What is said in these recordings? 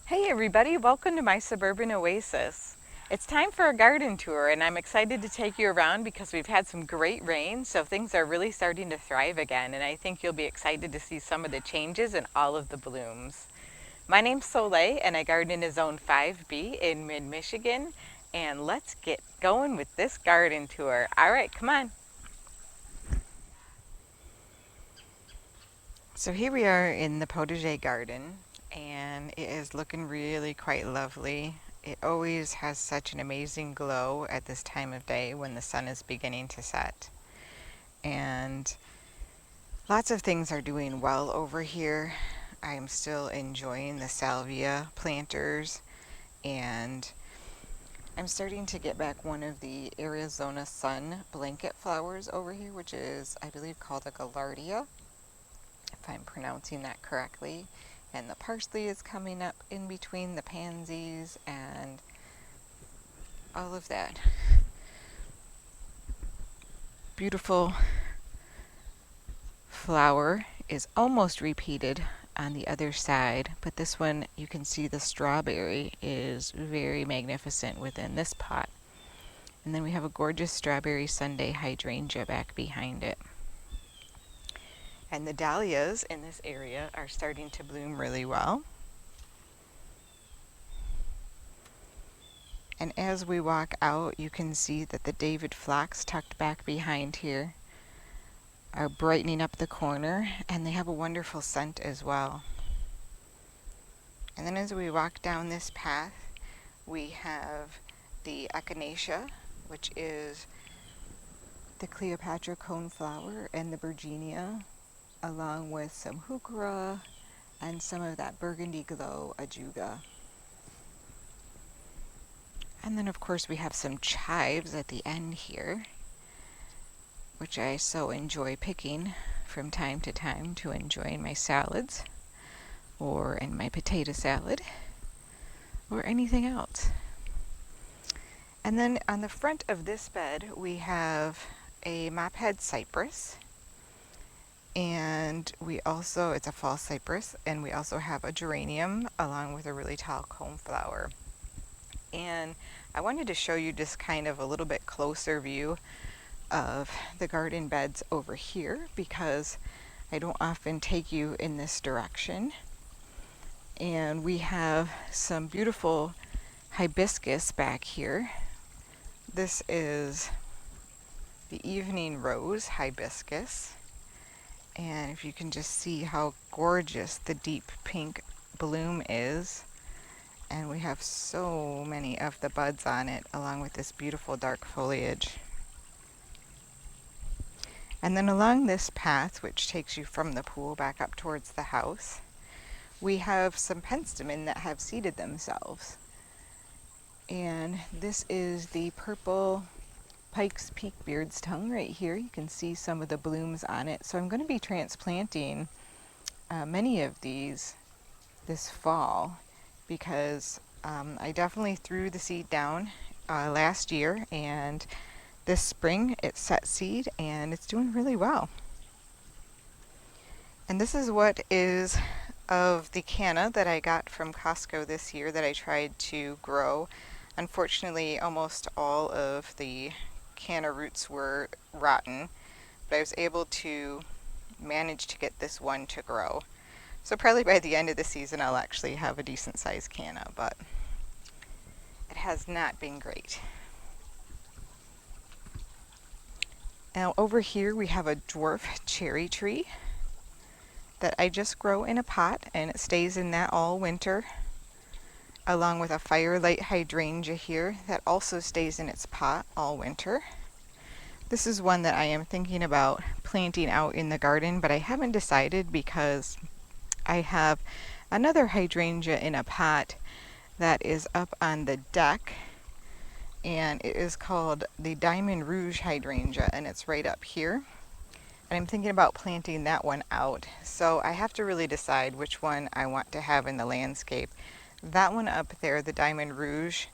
Hey everybody, welcome to my Suburban Oasis. It's time for a garden tour and I'm excited to take you around because we've had some great rain, so things are really starting to thrive again, and I think you'll be excited to see some of the changes in all of the blooms. My name's Soleil and I garden in Zone 5B in mid-Michigan, and let's get going with this garden tour. All right, come on. So here we are in the potager garden, and it is looking really quite lovely. It always has such an amazing glow at this time of day when the sun is beginning to set. And lots of things are doing well over here. I'm still enjoying the salvia planters, and I'm starting to get back one of the Arizona sun blanket flowers over here, which is, I believe, called a gaillardia, if I'm pronouncing that correctly. And the parsley is coming up in between the pansies and all of that. Beautiful flower is almost repeated on the other side, but this one you can see the strawberry is very magnificent within this pot. And then we have a gorgeous strawberry Sundae hydrangea back behind it. And the dahlias in this area are starting to bloom really well. And as we walk out, you can see that the David phlox tucked back behind here are brightening up the corner, and they have a wonderful scent as well. And then as we walk down this path, we have the Echinacea, which is the Cleopatra coneflower, and the Virginia, along with some heuchera and some of that burgundy glow ajuga. And then of course we have some chives at the end here, which I so enjoy picking from time to time to enjoy in my salads or in my potato salad or anything else. And then on the front of this bed we have a mophead cypress, and we also, it's a fall cypress, and we also have a geranium along with a really tall coneflower. And I wanted to show you just kind of a little bit closer view of the garden beds over here because I don't often take you in this direction. And we have some beautiful hibiscus back here. This is the evening rose hibiscus. And if you can just see how gorgeous the deep pink bloom is. And we have so many of the buds on it, along with this beautiful dark foliage. And then along this path, which takes you from the pool back up towards the house, we have some penstemon that have seeded themselves. And this is the purple Pikes peak beard's tongue right here. You can see some of the blooms on it. So I'm going to be transplanting many of these this fall because I definitely threw the seed down last year, and this spring it set seed and it's doing really well. And this is what is of the canna that I got from Costco this year that I tried to grow. Unfortunately, almost all of the canna roots were rotten, but I was able to manage to get this one to grow. So probably by the end of the season I'll actually have a decent sized canna, but it has not been great. Now over here we have a dwarf cherry tree that I just grow in a pot, and it stays in that all winter, along with a firelight hydrangea here that also stays in its pot all winter. This is one that I am thinking about planting out in the garden, but I haven't decided because I have another hydrangea in a pot that is up on the deck, and it is called the Diamond Rouge hydrangea, and it's right up here. And I'm thinking about planting that one out. So I have to really decide which one I want to have in the landscape. That one up there, the Diamond Rouge,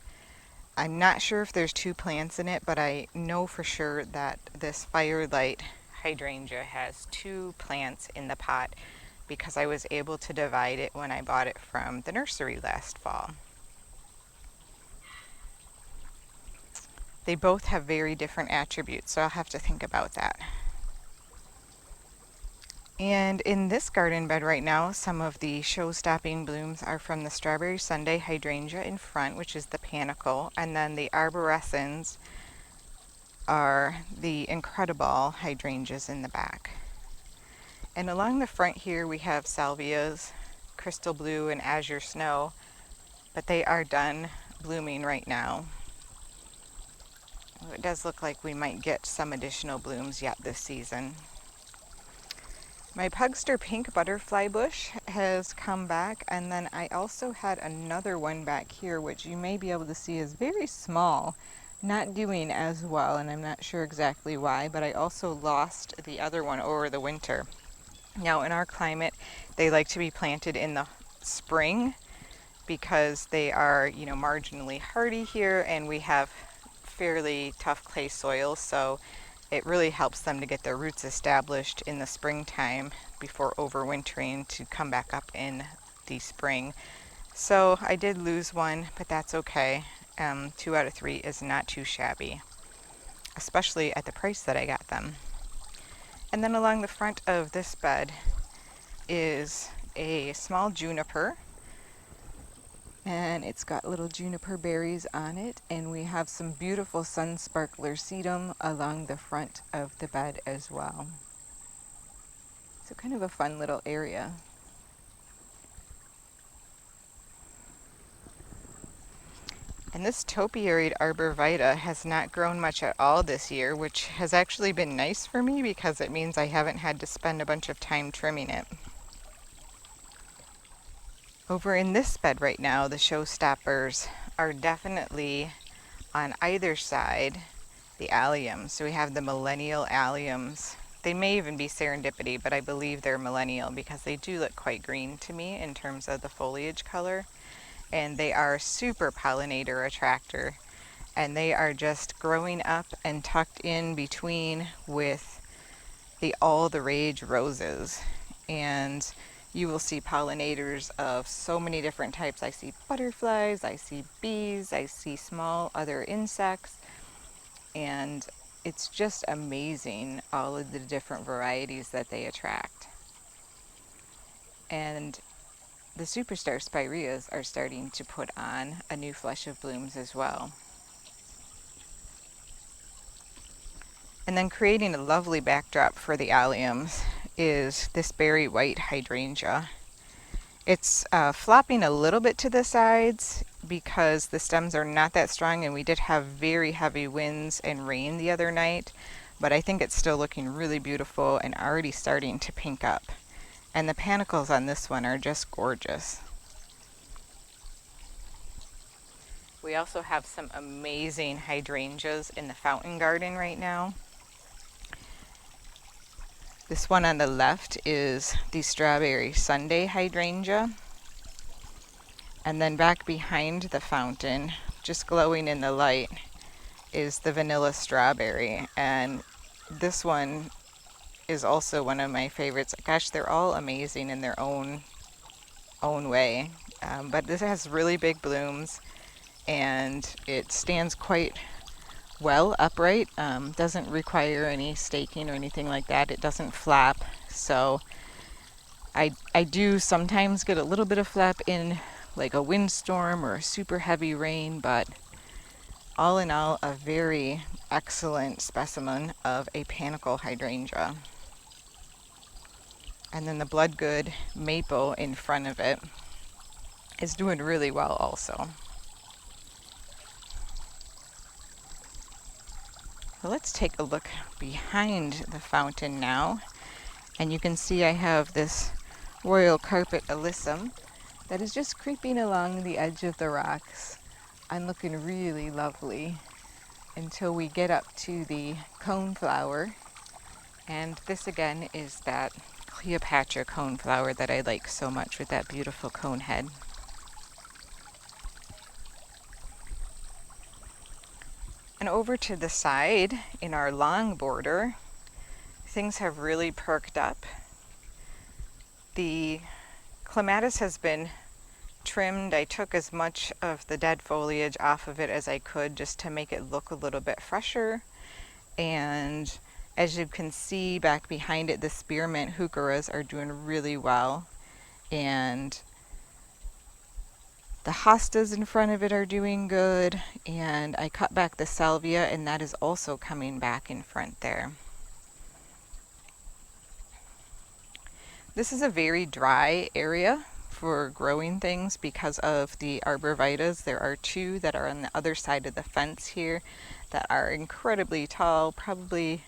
I'm not sure if there's two plants in it, but I know for sure that this firelight hydrangea has two plants in the pot because I was able to divide it when I bought it from the nursery last fall. They both have very different attributes, so I'll have to think about that. And in this garden bed right now, some of the show-stopping blooms are from the strawberry Sundae hydrangea in front, which is the panicle, and then the arborescens are the incredible hydrangeas in the back. And along the front here we have salvias, crystal blue and azure snow, but they are done blooming right now. It does look like we might get some additional blooms yet this season. My Pugster pink butterfly bush has come back, and then I also had another one back here which you may be able to see is very small, not doing as well, and I'm not sure exactly why, but I also lost the other one over the winter. Now in our climate they like to be planted in the spring because they are, marginally hardy here, and we have fairly tough clay soil, so it really helps them to get their roots established in the springtime before overwintering to come back up in the spring. So I did lose one, but that's okay. 2 out of 3 is not too shabby, especially at the price that I got them. And then along the front of this bed is a small juniper, and it's got little juniper berries on it, and we have some beautiful sun sparkler sedum along the front of the bed as well. So kind of a fun little area. And this topiaried arborvitae has not grown much at all this year, which has actually been nice for me because it means I haven't had to spend a bunch of time trimming it. Over in this bed right now, the showstoppers are definitely on either side the alliums. So we have the millennial alliums. They may even be serendipity, but I believe they're millennial because they do look quite green to me in terms of the foliage color. And they are super pollinator attractor. And they are just growing up and tucked in between with the all the rage roses. And you will see pollinators of so many different types. I see butterflies, I see bees, I see small other insects, and it's just amazing all of the different varieties that they attract. And the superstar spireas are starting to put on a new flush of blooms as well. And then creating a lovely backdrop for the alliums is this berry white hydrangea. It's flopping a little bit to the sides because the stems are not that strong, and we did have very heavy winds and rain the other night, but I think it's still looking really beautiful and already starting to pink up. And the panicles on this one are just gorgeous. We also have some amazing hydrangeas in the fountain garden right now. This one on the left is the strawberry Sundae hydrangea. And then back behind the fountain, just glowing in the light, is the vanilla strawberry. And this one is also one of my favorites. Gosh, they're all amazing in their own way. But this has really big blooms, and it stands quite well upright. Doesn't require any staking or anything like that. It doesn't flap. So I do sometimes get a little bit of flap in like a windstorm or a super heavy rain, but all in all, a very excellent specimen of a panicle hydrangea. And then the Bloodgood maple in front of it is doing really well also. So let's take a look behind the fountain now. And you can see I have this royal carpet alyssum that is just creeping along the edge of the rocks and looking really lovely until we get up to the coneflower. And this again is that Cleopatra coneflower that I like so much with that beautiful cone head. And over to the side in our long border, things have really perked up. The clematis has been trimmed. I took as much of the dead foliage off of it as I could just to make it look a little bit fresher. And as you can see back behind it, the spearmint heucheras are doing really well. And the hostas in front of it are doing good. And I cut back the salvia, and that is also coming back in front there. This is a very dry area for growing things because of the arborvitaes. There are two that are on the other side of the fence here that are incredibly tall, probably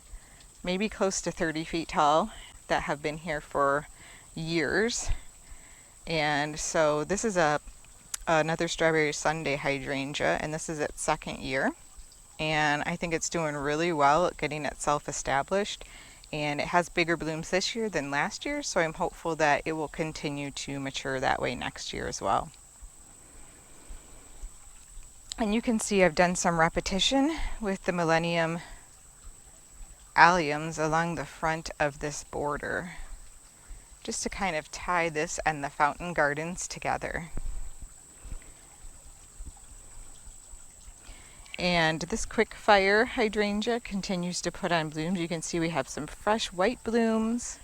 maybe close to 30 feet tall, that have been here for years. And so this is another strawberry Sundae hydrangea, and this is its second year. And I think it's doing really well at getting itself established. And it has bigger blooms this year than last year, so I'm hopeful that it will continue to mature that way next year as well. And you can see I've done some repetition with the Millennium alliums along the front of this border, just to kind of tie this and the fountain gardens together. And this quick fire hydrangea continues to put on blooms. You can see we have some fresh white blooms,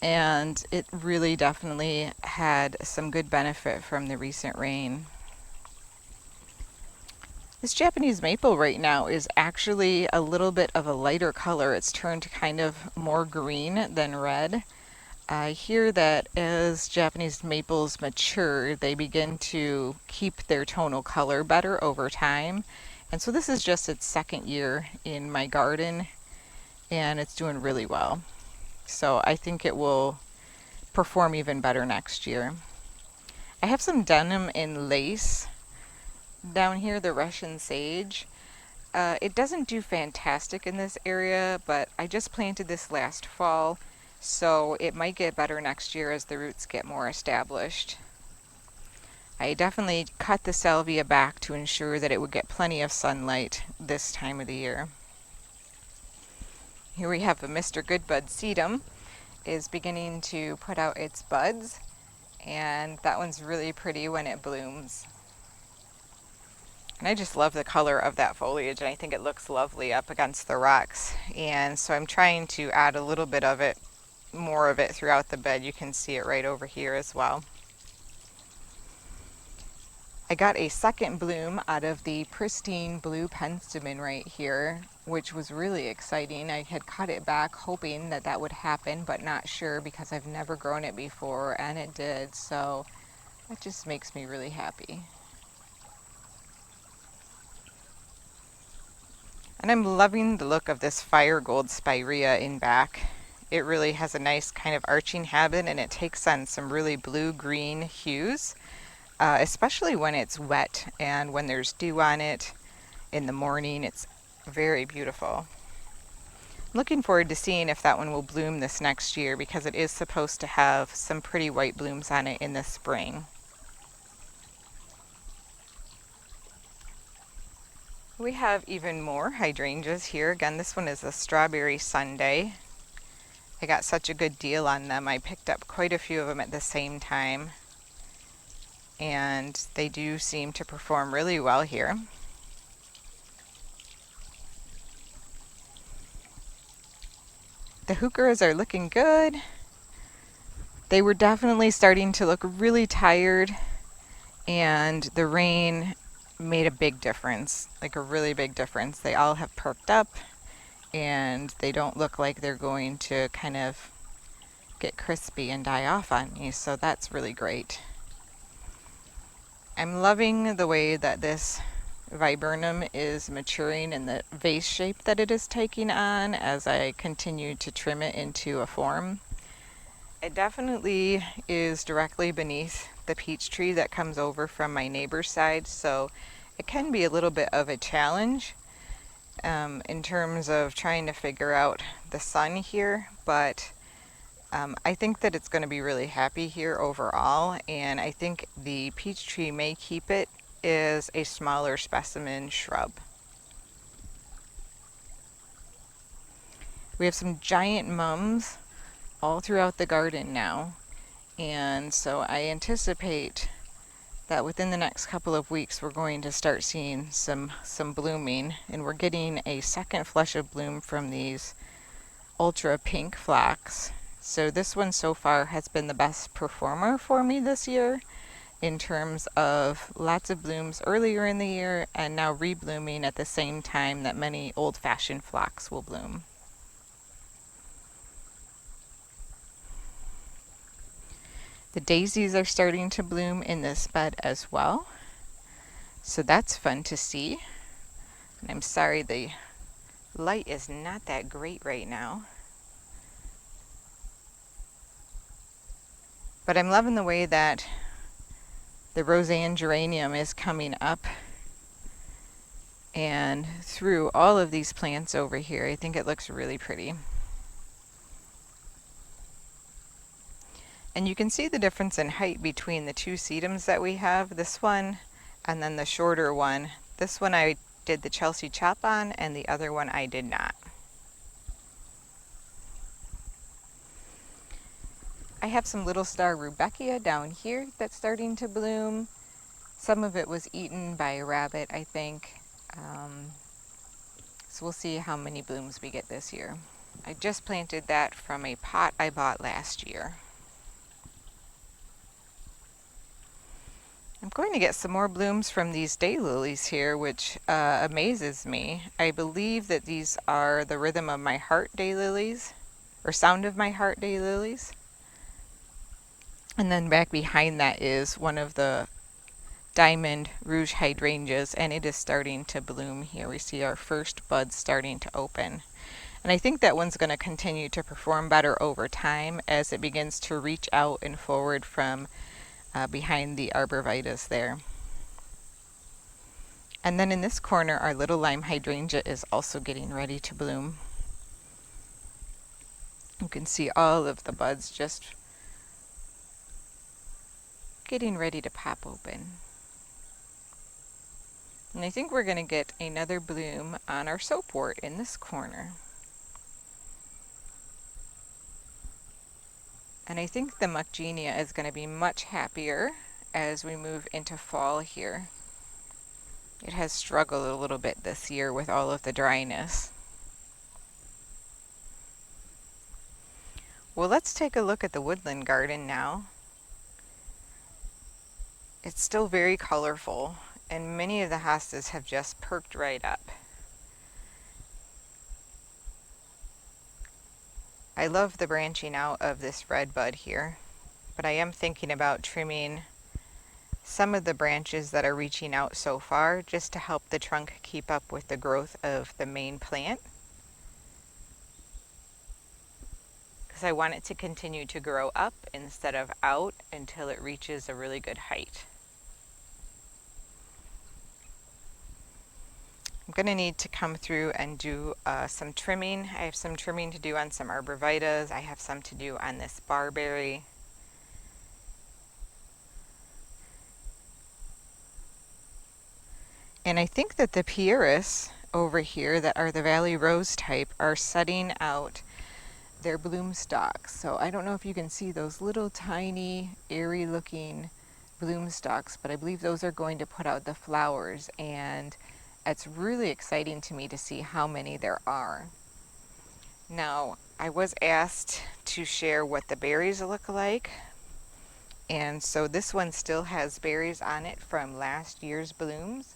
and it really definitely had some good benefit from the recent rain. This Japanese maple right now is actually a little bit of a lighter color. It's turned kind of more green than red. I hear that as Japanese maples mature, they begin to keep their tonal color better over time. And so this is just its second year in my garden, and it's doing really well. So I think it will perform even better next year. I have some denim and lace down here, the Russian sage. It doesn't do fantastic in this area, but I just planted this last fall, so it might get better next year as the roots get more established. I definitely cut the salvia back to ensure that it would get plenty of sunlight this time of the year. Here we have a Mr. Good Bud Sedum is beginning to put out its buds, and that one's really pretty when it blooms. And I just love the color of that foliage, and I think it looks lovely up against the rocks. And so I'm trying to add a little bit of it, more of it throughout the bed. You can see it right over here as well. I got a second bloom out of the pristine blue penstemon right here, which was really exciting. I had cut it back hoping that that would happen, but not sure because I've never grown it before, and it did. So that just makes me really happy. And I'm loving the look of this fire gold spirea in back. It really has a nice kind of arching habit, and it takes on some really blue-green hues, especially when it's wet and when there's dew on it in the morning. It's very beautiful. I'm looking forward to seeing if that one will bloom this next year, because it is supposed to have some pretty white blooms on it in the spring. We have even more hydrangeas here. Again, this one is a strawberry Sundae. I got such a good deal on them. I picked up quite a few of them at the same time, and they do seem to perform really well here. The heucheras are looking good. They were definitely starting to look really tired, and the rain made a big difference, like a really big difference. They all have perked up, and they don't look like they're going to kind of get crispy and die off on me, so that's really great. I'm loving the way that this viburnum is maturing and the vase shape that it is taking on as I continue to trim it into a form. It definitely is directly beneath the peach tree that comes over from my neighbor's side, so it can be a little bit of a challenge in terms of trying to figure out the sun here, but I think that it's going to be really happy here overall, and I think the peach tree may keep it as a smaller specimen shrub. We have some giant mums all throughout the garden now. And so I anticipate that within the next couple of weeks we're going to start seeing some blooming, and we're getting a second flush of bloom from these ultra pink phlox. So this one so far has been the best performer for me this year in terms of lots of blooms earlier in the year and now reblooming at the same time that many old-fashioned phlox will bloom. The daisies are starting to bloom in this bed as well, so that's fun to see. And I'm sorry the light is not that great right now, but I'm loving the way that the Roseanne geranium is coming up and through all of these plants over here. I think it looks really pretty. And you can see the difference in height between the two sedums that we have, this one and then the shorter one. This one I did the Chelsea chop on, and the other one I did not. I have some little star rudbeckia down here that's starting to bloom. Some of it was eaten by a rabbit, I think. So we'll see how many blooms we get this year. I just planted that from a pot I bought last year. I'm going to get some more blooms from these daylilies here, which amazes me. I believe that these are the Rhythm of My Heart daylilies, or Sound of My Heart daylilies. And then back behind that is one of the diamond Rouge hydrangeas, and it is starting to bloom here. We see our first buds starting to open. And I think that one's going to continue to perform better over time as it begins to reach out and forward from behind the arborvitae there. And then in this corner, our little lime hydrangea is also getting ready to bloom. You can see all of the buds just getting ready to pop open. And I think we're going to get another bloom on our soapwort in this corner. And I think the muckgenia is going to be much happier as we move into fall here. It has struggled a little bit this year with all of the dryness. Well, let's take a look at the woodland garden now. It's still very colorful, and many of the hostas have just perked right up. I love the branching out of this red bud here, but I am thinking about trimming some of the branches that are reaching out so far just to help the trunk keep up with the growth of the main plant, because I want it to continue to grow up instead of out until it reaches a really good height. I'm going to need to come through and do some trimming. I have some trimming to do on some arborvitae. I have some to do on this barberry. And I think that the pieris over here that are the Valley Rose type are setting out their bloom stalks. So I don't know if you can see those little tiny airy looking bloom stalks, but I believe those are going to put out the flowers, and it's really exciting to me to see how many there are. Now, I was asked to share what the berries look like, and so this one still has berries on it from last year's blooms,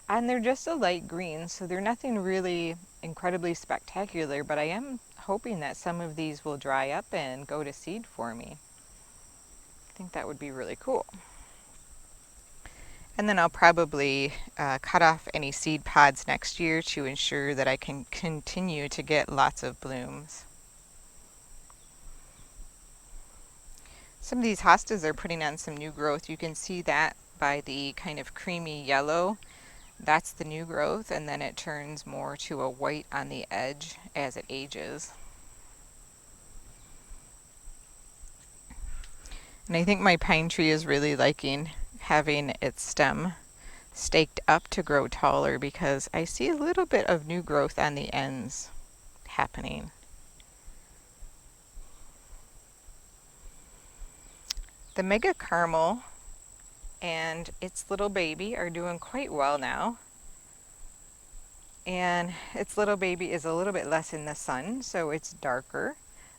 and they're just a light green, so they're nothing really incredibly spectacular, but I am hoping that some of these will dry up and go to seed for me. I think that would be really cool. And then I'll probably cut off any seed pods next year to ensure that I can continue to get lots of blooms. Some of these hostas are putting on some new growth. You can see that by the kind of creamy yellow. That's the new growth, and then it turns more to a white on the edge as it ages. And I think my pine tree is really liking having its stem staked up to grow taller, because I see a little bit of new growth on the ends happening. The Mega Caramel and its little baby are doing quite well now. And its little baby is a little bit less in the sun, so it's darker.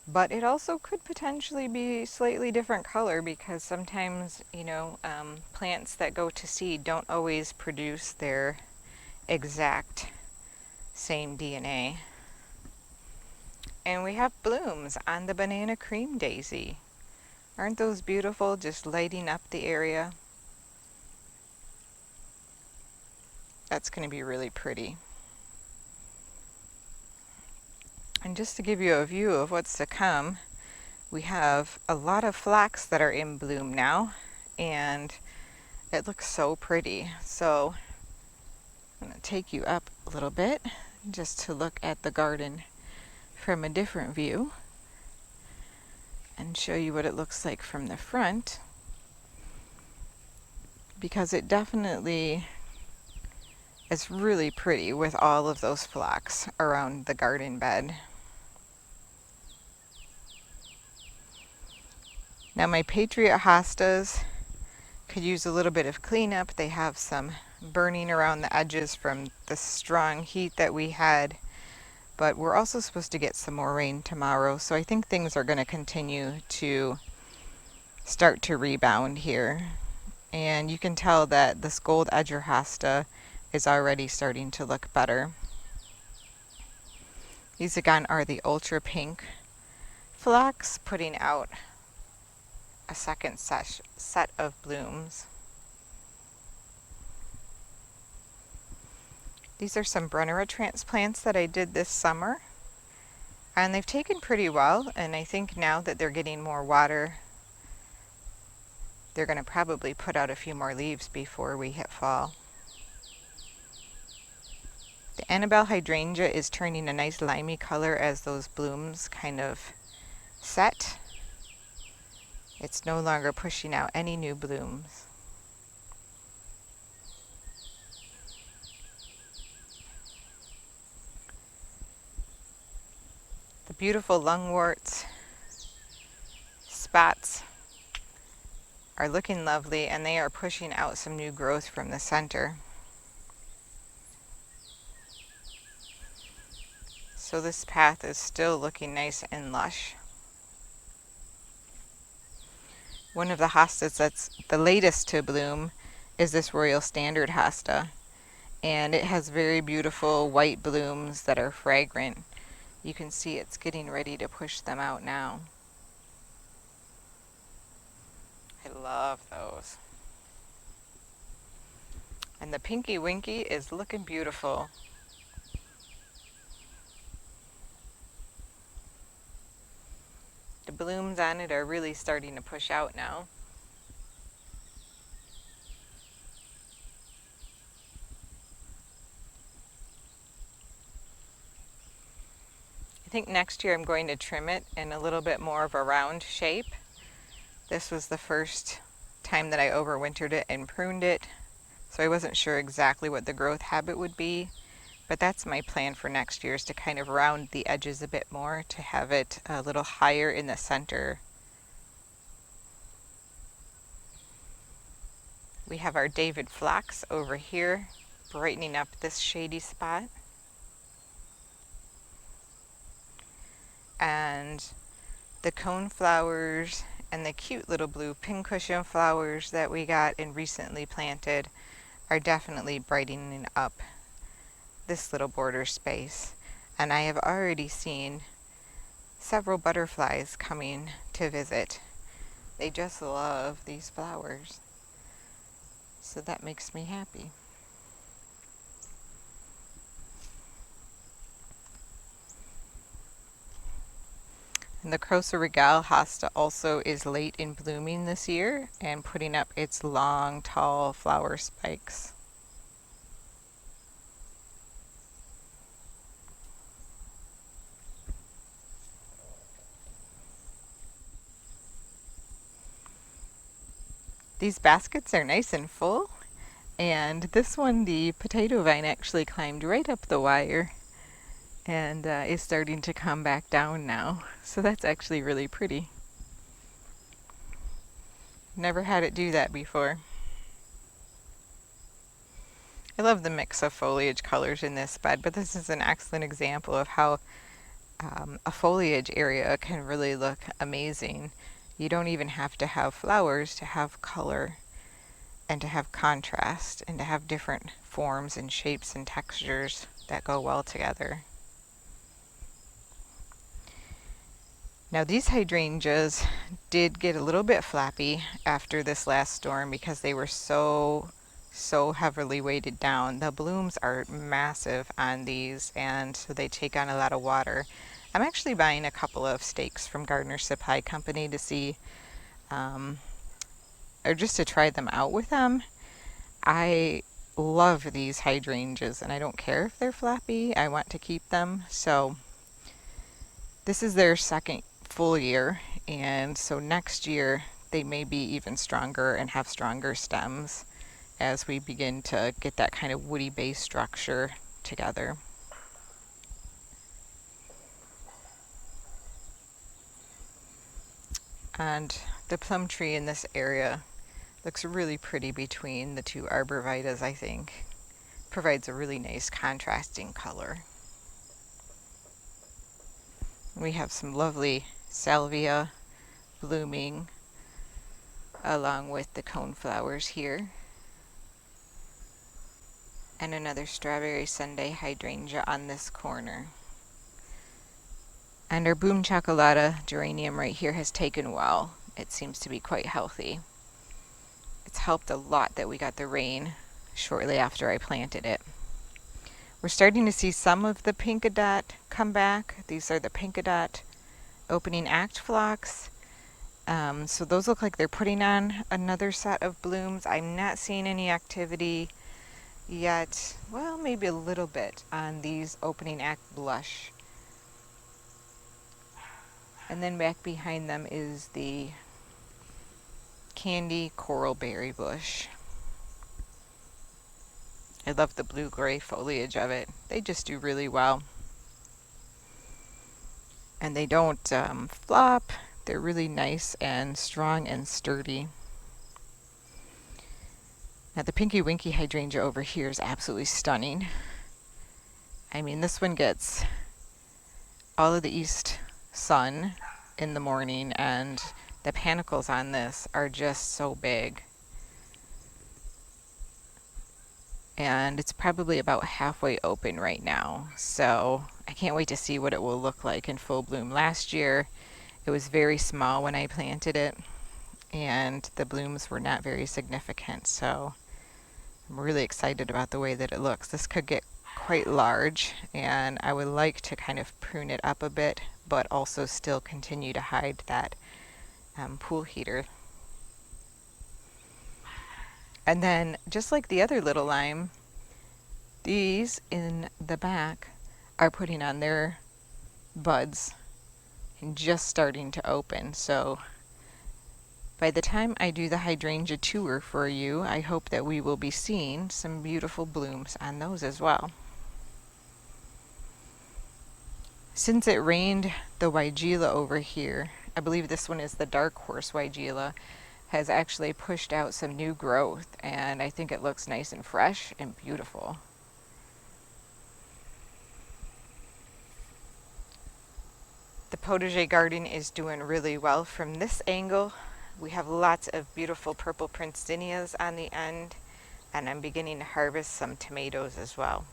But it also could potentially be slightly different color because sometimes, plants that go to seed don't always produce their exact same DNA. And we have blooms on the banana cream daisy. Aren't those beautiful, just lighting up the area? That's going to be really pretty. And just to give you a view of what's to come, we have a lot of phlox that are in bloom now, and it looks so pretty. So I'm going to take you up a little bit just to look at the garden from a different view and show you what it looks like from the front, because it definitely is really pretty with all of those phlox around the garden bed. Now my Patriot Hostas could use a little bit of cleanup. They have some burning around the edges from the strong heat that we had, but we're also supposed to get some more rain tomorrow, so I think things are going to continue to start to rebound here. And you can tell that this gold edger hosta is already starting to look better. These again are the ultra pink phlox, putting out a second set of blooms. These are some Brennera transplants that I did this summer, and they've taken pretty well, and I think now that they're getting more water, they're going to probably put out a few more leaves before we hit fall. The Annabelle Hydrangea is turning a nice limey color as those blooms kind of set. It's no longer pushing out any new blooms. The beautiful lungworts spots are looking lovely, and they are pushing out some new growth from the center. So this path is still looking nice and lush. One of the hostas that's the latest to bloom is this Royal Standard hosta, and it has very beautiful white blooms that are fragrant. You can see it's getting ready to push them out now. I love those. And the Pinky Winky is looking beautiful. The blooms on it are really starting to push out now. I think next year I'm going to trim it in a little bit more of a round shape. This was the first time that I overwintered it and pruned it, so I wasn't sure exactly what the growth habit would be, but that's my plan for next year, is to kind of round the edges a bit more to have it a little higher in the center. We have our David phlox over here, brightening up this shady spot. And the cone flowers and the cute little blue pincushion flowers that we got and recently planted are definitely brightening up this little border space. And I have already seen several butterflies coming to visit. They just love these flowers. So that makes me happy. And the Croce Regal hosta also is late in blooming this year and putting up its long, tall flower spikes. These baskets are nice and full, and this one, the potato vine, actually climbed right up the wire and is starting to come back down now. So that's actually really pretty. Never had it do that before. I love the mix of foliage colors in this bed, but this is an excellent example of how a foliage area can really look amazing. You don't even have to have flowers to have color and to have contrast and to have different forms and shapes and textures that go well together. Now these hydrangeas did get a little bit flappy after this last storm because they were so heavily weighted down. The blooms are massive on these, and so they take on a lot of water. I'm actually buying a couple of stakes from Gardener Supply Company to see, or just to try them out with them. I love these hydrangeas, and I don't care if they're flappy. I want to keep them. So this is their second full year, and so next year they may be even stronger and have stronger stems as we begin to get that kind of woody base structure together. And the plum tree in this area looks really pretty between the two arborvitaes, I think. Provides a really nice contrasting color. We have some lovely salvia blooming along with the coneflowers here. And another strawberry Sundae hydrangea on this corner. And our Boom Chocolata geranium right here has taken well. It seems to be quite healthy. It's helped a lot that we got the rain shortly after I planted it. We're starting to see some of the Pinkadot come back. These are the Pinkadot opening act phlox. So those look like they're putting on another set of blooms. I'm not seeing any activity yet. Well, maybe a little bit on these opening act blush. And then back behind them is the candy coral berry bush. I love the blue-gray foliage of it. They just do really well. And they don't flop. They're really nice and strong and sturdy. Now the Pinky Winky hydrangea over here is absolutely stunning. I mean, this one gets all of the east sun in the morning, and the panicles on this are just so big. And it's probably about halfway open right now, so I can't wait to see what it will look like in full bloom. Last year it was very small when I planted it, and the blooms were not very significant, so I'm really excited about the way that it looks. This could get quite large, and I would like to kind of prune it up a bit, but also still continue to hide that pool heater. And then, just like the other little lime, these in the back are putting on their buds and just starting to open. So by the time I do the hydrangea tour for you, I hope that we will be seeing some beautiful blooms on those as well. Since it rained, the Weigela over here, I believe this one is the dark horse Weigela, has actually pushed out some new growth, and I think it looks nice and fresh and beautiful. The potager garden is doing really well from this angle. We have lots of beautiful purple Princetinias on the end, and I'm beginning to harvest some tomatoes as well.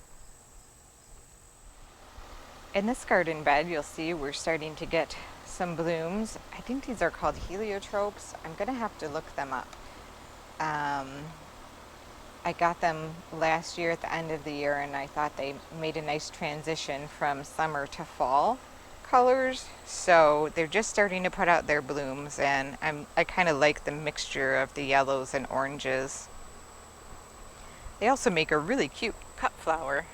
In this garden bed, you'll see we're starting to get some blooms. I think these are called Heliotropes. I'm gonna have to look them up. I got them last year at the end of the year, and I thought they made a nice transition from summer to fall colors. So they're just starting to put out their blooms, and I kind of like the mixture of the yellows and oranges. They also make a really cute cut flower.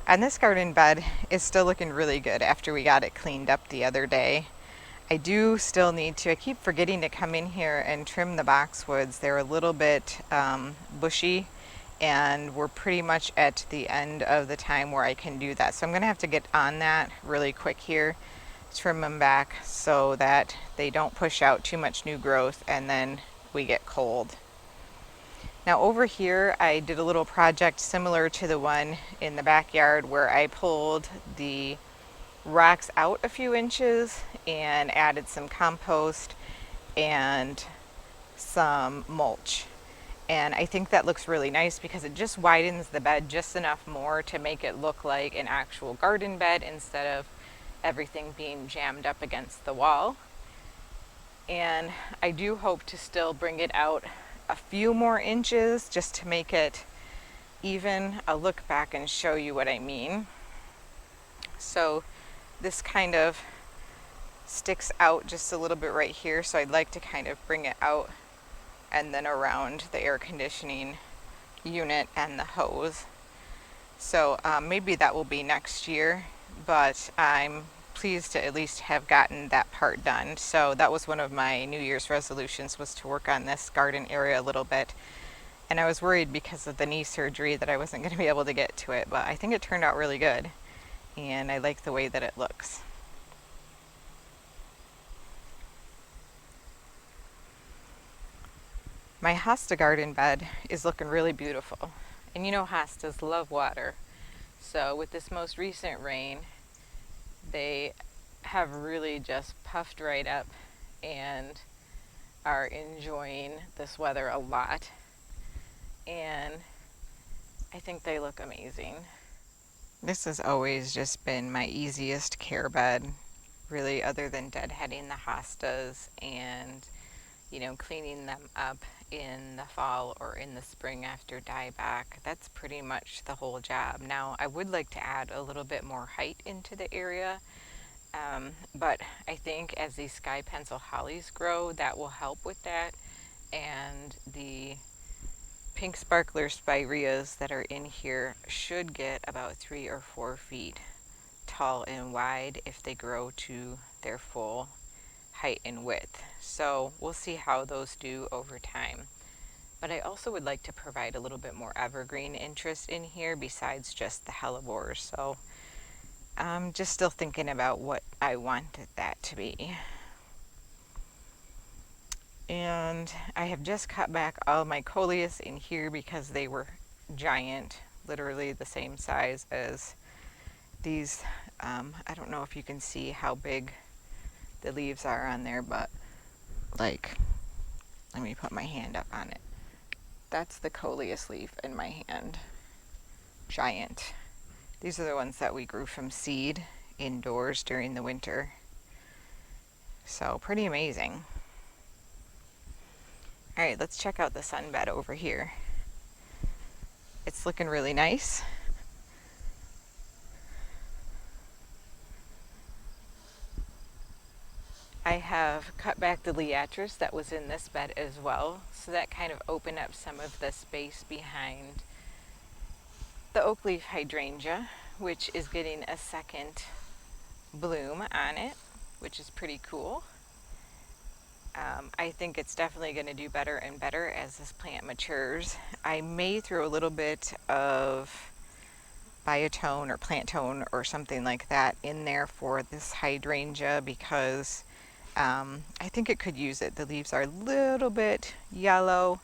And this garden bed is still looking really good after we got it cleaned up the other day. I do still need to, I keep forgetting to come in here and trim the boxwoods. They're a little bit bushy, and we're pretty much at the end of the time where I can do that. So I'm gonna have to get on that really quick here trim them back so that they don't push out too much new growth and then we get cold. Now over here I did a little project similar to the one in the backyard where I pulled the rocks out a few inches and added some compost and some mulch. And I think that looks really nice because it just widens the bed just enough more to make it look like an actual garden bed instead of everything being jammed up against the wall. And I do hope to still bring it out a few more inches just to make it even. I'll look back and show you what I mean. So this kind of sticks out just a little bit right here, so I'd like to kind of bring it out and then around the air conditioning unit and the hose. So maybe that will be next year, but I'm pleased to at least have gotten that part done. So that was one of my New Year's resolutions, was to work on this garden area a little bit. And I was worried because of the knee surgery that I wasn't going to be able to get to it, but I think it turned out really good. And I like the way that it looks. My Hosta garden bed is looking really beautiful. And you know hostas love water. So with this most recent rain, they have really just puffed right up and are enjoying this weather a lot. And I think they look amazing. This has always just been my easiest care bed, really, other than deadheading the hostas and, cleaning them up in the fall or in the spring after dieback. That's pretty much the whole job. Now, I would like to add a little bit more height into the area, but I think as these sky pencil hollies grow, that will help with that. And the pink sparkler spireas that are in here should get about 3 or 4 feet tall and wide if they grow to their full height and width. So we'll see how those do over time. But I also would like to provide a little bit more evergreen interest in here besides just the hellebores. So I'm just still thinking about what I wanted that to be. And I have just cut back all my coleus in here because they were giant, literally the same size as these. I don't know if you can see how big the leaves are on there, but let me put my hand up on it. That's the coleus leaf in my hand. Giant. These are the ones that we grew from seed indoors during the winter. So pretty amazing. All right, let's check out the sunbed over here. It's looking really nice. I have cut back the liatris that was in this bed as well, so that kind of opened up some of the space behind the oak leaf hydrangea, which is getting a second bloom on it, which is pretty cool. I think it's definitely going to do better and better as this plant matures. I may throw a little bit of biotone or plant tone or something like that in there for this hydrangea because I think it could use it. The leaves are a little bit yellow.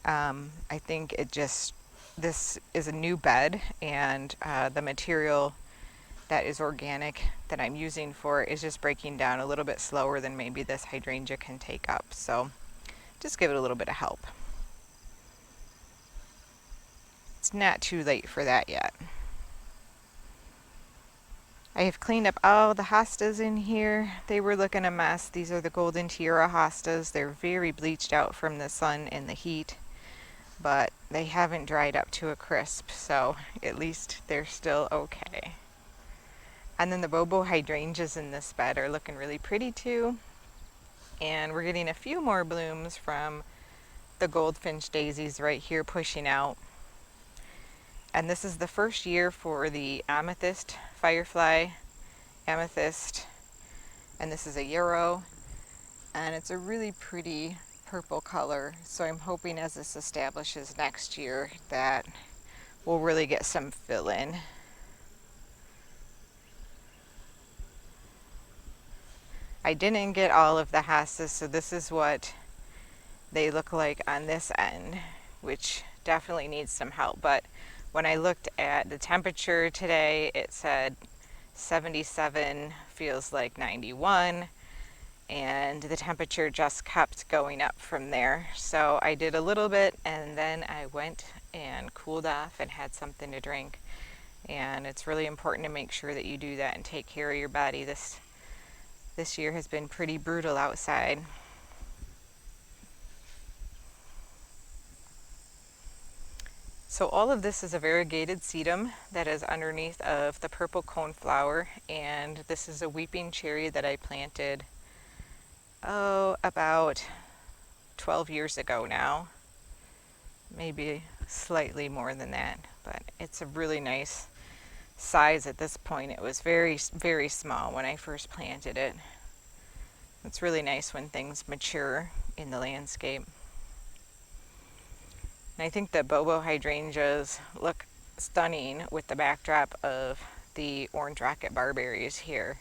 I think this is a new bed, and the material that is organic that I'm using for it is just breaking down a little bit slower than maybe this hydrangea can take up. So just give it a little bit of help. It's not too late for that yet. I have cleaned up all the hostas in here. They were looking a mess. These are the golden tiara hostas. They're very bleached out from the sun and the heat, but they haven't dried up to a crisp, so at least they're still okay. And then the bobo hydrangeas in this bed are looking really pretty too. And we're getting a few more blooms from the goldfinch daisies right here pushing out. And this is the first year for the amethyst firefly amethyst. And this is a yarrow. And it's a really pretty purple color. So I'm hoping as this establishes next year that we'll really get some fill in. I didn't get all of the hostas, so this is what they look like on this end, which definitely needs some help. But when I looked at the temperature today, it said 77 feels like 91, and the temperature just kept going up from there. So I did a little bit, and then I went and cooled off and had something to drink. And it's really important to make sure that you do that and take care of your body. This year has been pretty brutal outside. So all of this is a variegated sedum that is underneath of the purple coneflower, and this is a weeping cherry that I planted about 12 years ago now, maybe slightly more than that, but it's a really nice size at this point. It was very, very small when I first planted it. It's really nice when things mature in the landscape. And I think the bobo hydrangeas look stunning with the backdrop of the orange rocket barberries here.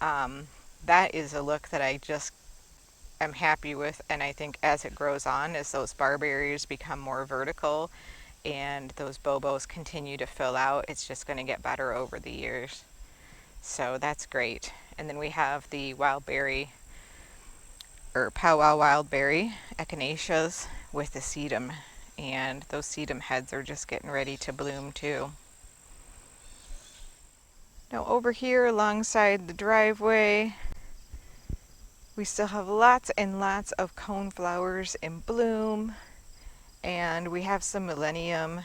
That is a look that I just am happy with, and I think as it grows on, as those barberries become more vertical and those bobos continue to fill out, it's just going to get better over the years. So that's great. And then we have the wild berry, or powwow wild berry echinaceas with the sedum, and those sedum heads are just getting ready to bloom too. Now over here alongside the driveway, we still have lots and lots of coneflowers in bloom, and we have some millennium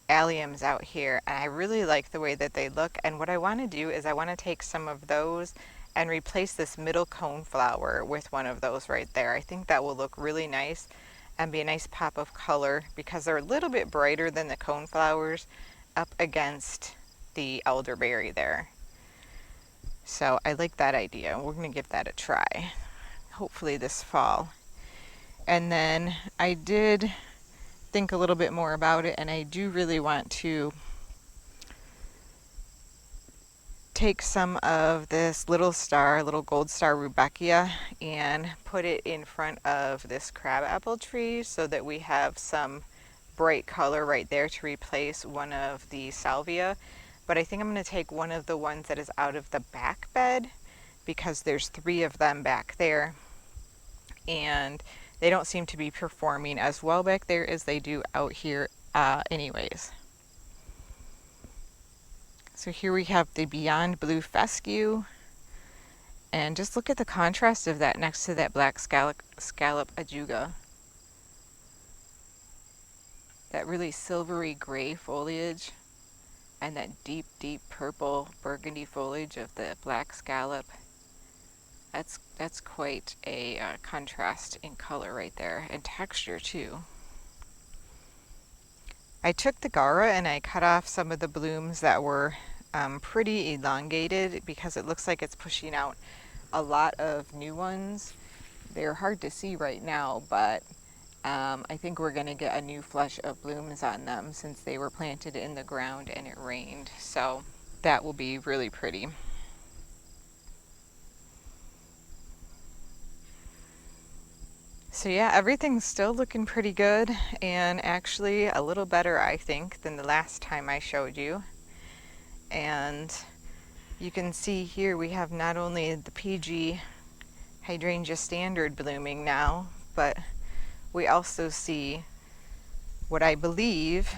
alliums out here, and I really like the way that they look. And what I want to do is I want to take some of those and replace this middle coneflower with one of those right there. I think that will look really nice and be a nice pop of color because they're a little bit brighter than the coneflowers up against the elderberry there. So I like that idea. We're going to give that a try, hopefully this fall. And then I did think a little bit more about it, and I do really want to take some of this little gold star rudbeckia, and put it in front of this crabapple tree so that we have some bright color right there to replace one of the salvia. But I think I'm going to take one of the ones that is out of the back bed because there's 3 of them back there, and they don't seem to be performing as well back there as they do out here anyways. So here we have the Beyond Blue Fescue, and just look at the contrast of that next to that black scallop ajuga. That really silvery gray foliage and that deep, deep purple burgundy foliage of the black scallop. That's quite a contrast in color right there, and texture too. I took the Gara and I cut off some of the blooms that were pretty elongated because it looks like it's pushing out a lot of new ones. They're hard to see right now, but I think we're going to get a new flush of blooms on them since they were planted in the ground and it rained. So that will be really pretty. So yeah, everything's still looking pretty good, and actually a little better, I think, than the last time I showed you. And you can see here we have not only the PG Hydrangea Standard blooming now, but we also see what I believe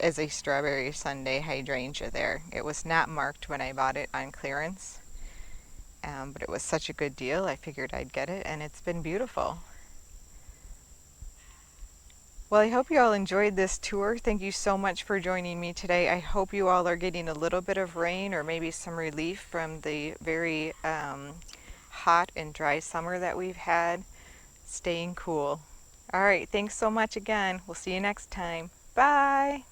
is a Strawberry Sundae Hydrangea there. It was not marked when I bought it on clearance, but it was such a good deal, I figured I'd get it, and it's been beautiful. Well, I hope you all enjoyed this tour. Thank you so much for joining me today. I hope you all are getting a little bit of rain or maybe some relief from the very hot and dry summer that we've had. Staying cool. All right, thanks so much again. We'll see you next time. Bye.